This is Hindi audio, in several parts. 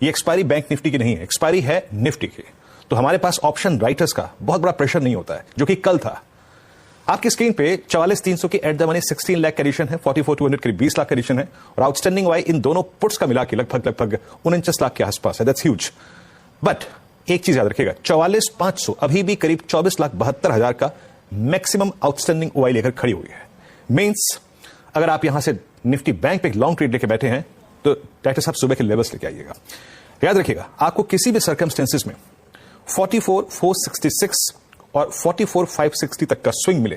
ये एक्सपायरी बैंक निफ्टी की नहीं है, एक्सपायरी है निफ्टी की। तो हमारे पास ऑप्शन राइटर्स का बहुत बड़ा प्रेशर नहीं होता है, जो कि कल था। आपकी स्क्रीन पे 44,300 की at the money 16 lakh addition है, 44,200 करीब 20 लाख एडिशन है, और आउटस्टैंडिंग वाई इन दोनों पुट्स का मिला के लगभग 49 लाख के आसपास है। That's huge. बट एक चीज याद रखिएगा, 44,500 अभी भी करीब 24,72,000 का मैक्सिमम आउटस्टैंडिंग ओआई लेकर खड़ी हुई है। मींस अगर आप यहां से निफ्टी बैंक पे एक लॉन्ग ट्रेड लेके बैठे हैं तो डायरेक्टर साहब सुबह के लेवल्स लेके आइएगा। याद रखिएगा, आपको किसी भी सर्कमस्टेंसेस में 44,466 और 44,560 तक का स्विंग मिले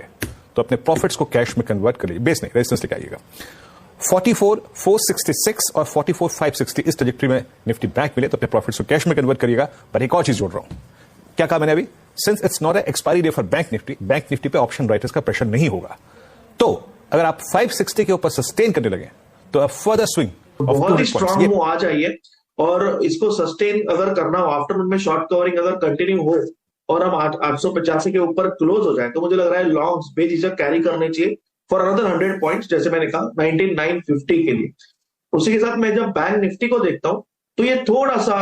तो अपने प्रॉफिट्स को कैश में कन्वर्ट करिए, बेस नहीं रेजिस्टेंस लेके आइएगा। 44,466 और 44,560 इस ट्रैजेक्टरी में निफ्टी बैंक मिले तो अपने प्रॉफिट्स को कैश में कन्वर्ट करिएगा। पर एक और चीज जोड़ रहा हूं, क्या कहा मैंने अभी, since it's not expiry day for bank Nifty पे ऑप्शन राइटर्स का प्रेशर नहीं होगा। तो अगर आप 560 के ऊपर सस्टेन करने लगे तो अब फर्दर स्विंग बहुत ही स्ट्रांग मूव आ जाइए, और इसको सस्टेन अगर करना हो, आफ्टरनून में शॉर्ट कवरिंग अगर कंटिन्यू हो और हम 885 के ऊपर क्लोज हो जाए तो मुझे लग रहा है लॉन्ग्स बेझिझक कैरी करने चाहिए फॉर अनदर 100 पॉइंट्स, जैसे मैंने कहा 19,950 के लिए। उसी के साथ मैं जब बैंक निफ्टी को देखता हूं तो ये थोड़ा सा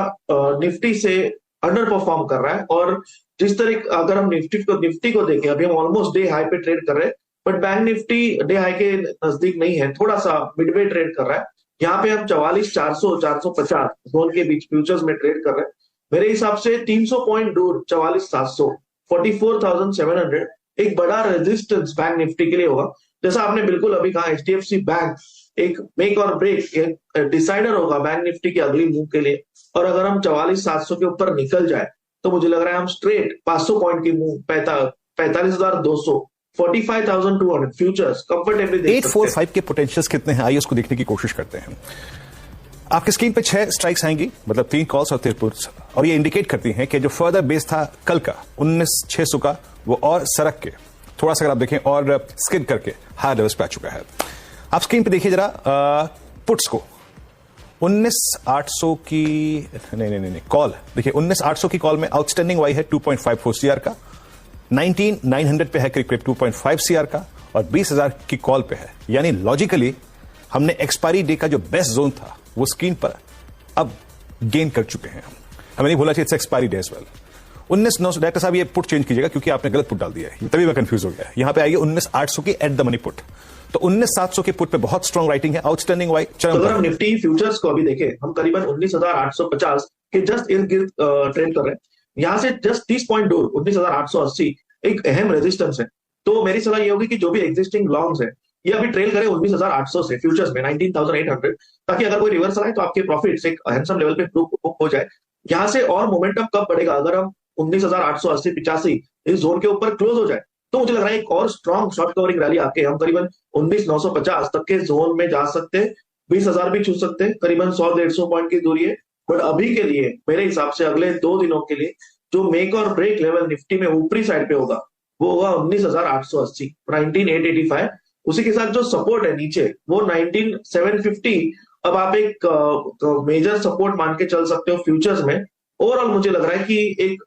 निफ्टी से अंडर परफॉर्म कर रहा है, और जिस तरह अगर हम निफ्टी को देखें, अभी हम ऑलमोस्ट डे हाई पे ट्रेड कर रहे हैं, but bank Nifty day high के नजदीक नहीं है, थोड़ा सा मिडवे ट्रेड कर रहा है। यहाँ पे हम 44,400 450 जोन के बीच फ्यूचर्स में ट्रेड कर रहे हैं। मेरे हिसाब से 300 पॉइंट दूर 44,700 44,700 एक बड़ा रेजिस्टेंस बैंक निफ्टी के लिए होगा। जैसा आपने बिल्कुल अभी कहा, एचडीएफसी बैंक एक मेक और ब्रेक, एक डिसाइडर होगा बैंक निफ्टी की अगली मूव के लिए। और अगर हम 44,700 के ऊपर निकल जाए तो मुझे लग रहा है हम स्ट्रेट 500 पॉइंट की मूव 45,200 45,200 फ्यूचर्स कंफर्टेबली देख सकते हैं। 845 के पोटेंशियल्स कितने हैं, आइए उसको देखने की कोशिश करते हैं। आपकी स्क्रीन पे 6 स्ट्राइक्स आएंगी, मतलब 3 कॉल्स और 3 पुट्स, और ये इंडिकेट करती हैं कि जो फर्दर बेस था कल का 19,600 का, वो और सरक के थोड़ा सा अगर आप देखें और स्किड करके हाई लेवल्स पे आ चुका है। आप स्क्रीन पे देखिए जरा पुट्स को, 19,800 की नहीं कॉल देखिए, 19,800 की कॉल में आउटस्टैंडिंग वाई है 2.54 सीआर का, 19,900 पे है करीब 2.5 सीआर का, और 20,000 की कॉल पे है। यानी लॉजिकली हमने एक्सपायरी डे का जो बेस्ट जोन था वो स्क्रीन पर अब गेन कर चुके हैं। हमें नहीं भूलना चाहिए it's expiry day as well. 19,900 director साहब ये पुट चेंज कीजिएगा क्योंकि आपने गलत पुट डाल दिया है, तभी मैं कंफ्यूज हो गया। यहां पे आइए 19,800 की एट द मनी पुट, तो 19,700 के पुट पे बहुत स्ट्रॉन्ग राइटिंग है, आउटस्टैंडिंग वाई तो अगर हम निफ्टी फ्यूचर्स को अभी देखें, हम करीबन 19,850 के जस्ट इर्द गिर्द ट्रेड कर रहे हैं। यहां से जस्ट 30 पॉइंट दूर 19,880 एक अहम रेजिस्टेंस है। तो मेरी सलाह ये होगी कि जो भी एग्जिस्टिंग लॉन्ग्स है ये अभी ट्रेल करें 19,800 से फ्यूचर्स में 19,800, ताकि अगर कोई रिवर्सल आए तो आपके प्रॉफिट्स एक हैंडसम लेवल पे बुक हो जाए। यहां से और मोमेंटम कब बढ़ेगा, अगर हम 19,880 85 इस जोन के ऊपर क्लोज हो जाए तो मुझे लग रहा है एक और स्ट्रॉन्ग शॉर्ट कवरिंग रैली आके हम करीबन 19,950 तक के जोन में जा सकते हैं, 20,000 भी छू सकते हैं, करीबन 100-150 पॉइंट की दूरी है। बट अभी के लिए मेरे हिसाब से अगले 2 दिनों के लिए जो मेक और ब्रेक लेवल निफ्टी में ऊपरी साइड पे होगा वो होगा 19,880 19,885। उसी के साथ जो सपोर्ट है नीचे वो 19,750 अब आप एक मेजर सपोर्ट मान के चल सकते हो फ्यूचर्स में। ओवरऑल मुझे लग रहा है कि एक